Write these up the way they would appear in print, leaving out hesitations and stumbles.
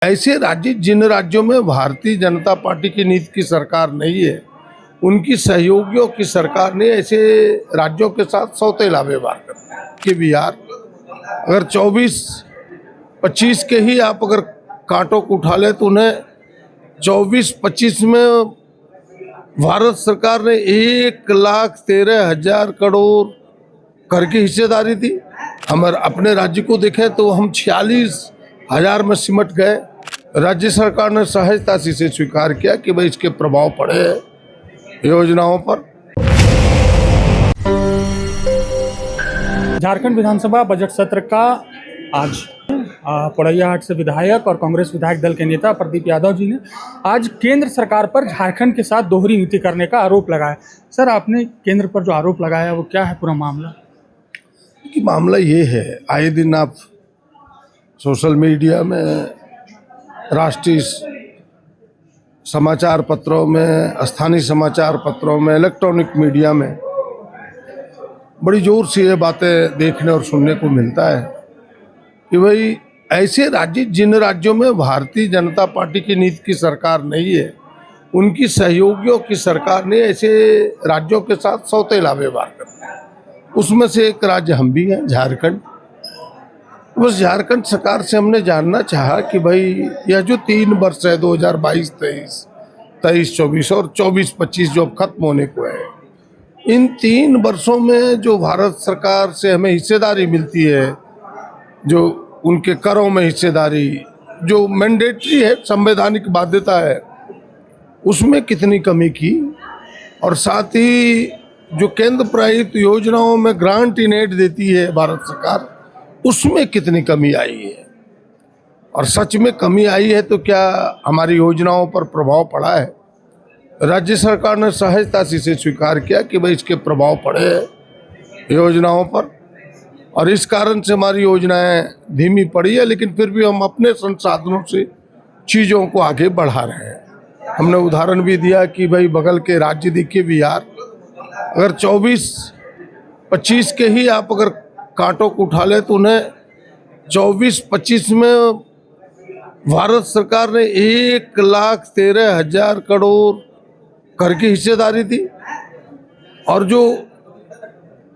ऐसे राज्य जिन राज्यों में भारतीय जनता पार्टी की नीति की सरकार नहीं है, उनकी सहयोगियों की सरकार ने ऐसे राज्यों के साथ सौतेला व्यवहार करते हैं कि बिहार अगर 24-25 के ही आप अगर कांटों को उठा ले तो उन्हें 24-25 में भारत सरकार ने 1,13,000 करोड़ कर की हिस्सेदारी दी। हम अपने राज्य को देखें तो हम 46,000 में सिमट गए। राज्य सरकार ने सहजता से इसे स्वीकार किया कि भाई इसके प्रभाव पड़े योजनाओं पर। झारखंड विधानसभा बजट सत्र का आज पोड़ैयाहाट से विधायक और कांग्रेस विधायक दल के नेता प्रदीप यादव जी ने आज केंद्र सरकार पर झारखंड के साथ दोहरी नीति करने का आरोप लगाया। सर, आपने केंद्र पर जो आरोप लगाया वो क्या है पूरा मामला? कि मामला ये है, आए दिन आप सोशल मीडिया में, राष्ट्रीय समाचार पत्रों में, स्थानीय समाचार पत्रों में, इलेक्ट्रॉनिक मीडिया में बड़ी जोर से ये बातें देखने और सुनने को मिलता है कि भाई ऐसे राज्य जिन राज्यों में भारतीय जनता पार्टी की नीति की सरकार नहीं है, उनकी सहयोगियों की सरकार ने ऐसे राज्यों के साथ सौतेला व्यवहार करते हैं। उसमें से एक राज्य हम भी हैं, झारखंड। उस झारखंड सरकार से हमने जानना चाहा कि भाई यह जो 3 वर्ष है 2022-23, 23-24 और 24-25 जो अब खत्म होने को है, इन 3 वर्षों में जो भारत सरकार से हमें हिस्सेदारी मिलती है, जो उनके करों में हिस्सेदारी जो मैंडेटरी है, संवैधानिक बाध्यता है, उसमें कितनी कमी की, और साथ ही जो केंद्र प्रायोजित योजनाओं में ग्रांट इन एड देती है भारत सरकार, उसमें कितनी कमी आई है, और सच में कमी आई है तो क्या हमारी योजनाओं पर प्रभाव पड़ा है? राज्य सरकार ने सहजता से इसे स्वीकार किया कि भाई इसके प्रभाव पड़े योजनाओं पर, और इस कारण से हमारी योजनाएं धीमी पड़ी है, लेकिन फिर भी हम अपने संसाधनों से चीज़ों को आगे बढ़ा रहे हैं। हमने उदाहरण भी दिया कि भाई बगल के राज्य देखिए बिहार, अगर 24-25 के ही आप अगर कांटों को उठा ले तो उन्हें 24-25 में भारत सरकार ने 1,13,000 करोड़ कर की हिस्सेदारी दी, और जो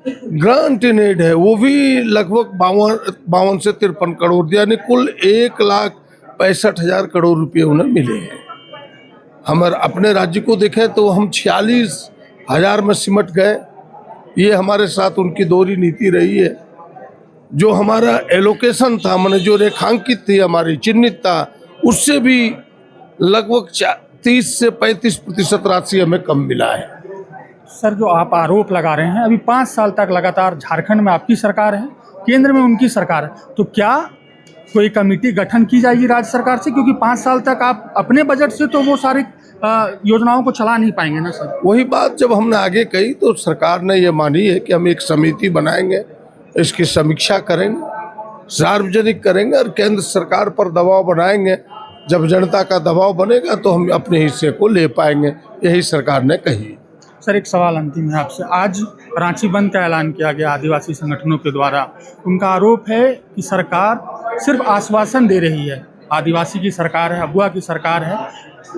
ग्रांट इन एड है वो भी लगभग 52 से 53 करोड़ दिया, यानी कुल 1,65,000 करोड़ रुपये उन्हें मिले हैं। हम अपने राज्य को देखें तो हम 46,000 में सिमट गए। ये हमारे साथ उनकी दोहरी नीति रही है। जो हमारा एलोकेशन था, मैंने जो रेखांकित थी हमारी चिन्हित था, उससे भी लगभग 30 से 35% राशि हमें कम मिला है। सर, जो आप आरोप लगा रहे हैं, अभी 5 साल तक लगातार झारखंड में आपकी सरकार है, केंद्र में उनकी सरकार है, तो क्या कोई कमेटी गठन की जाएगी राज्य सरकार से? क्योंकि 5 साल तक आप अपने बजट से तो वो सारी योजनाओं को चला नहीं पाएंगे ना सर। वही बात जब हमने आगे कही तो सरकार ने ये मानी है कि हम एक समिति बनाएंगे, इसकी समीक्षा करेंगे, सार्वजनिक करेंगे और केंद्र सरकार पर दबाव बनाएंगे। जब जनता का दबाव बनेगा तो हम अपने हिस्से को ले पाएंगे, यही सरकार ने कही। सर, एक सवाल अंतिम है आपसे। आज रांची बंद का ऐलान किया गया आदिवासी संगठनों के द्वारा। उनका आरोप है कि सरकार सिर्फ आश्वासन दे रही है। आदिवासी की सरकार है, अबुआ की सरकार है,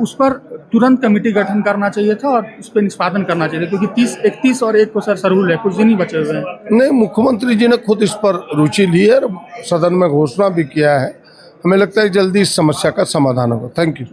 उस पर तुरंत कमेटी गठन करना चाहिए था और उस पर निष्पादन करना चाहिए, क्योंकि 31 और 1 को सर सरहुल है, कुछ दिन ही बचे हुए हैं। नहीं, मुख्यमंत्री जी ने खुद इस पर रुचि ली है और सदन में घोषणा भी किया है। हमें लगता है जल्दी इस समस्या का समाधान होगा। Thank you.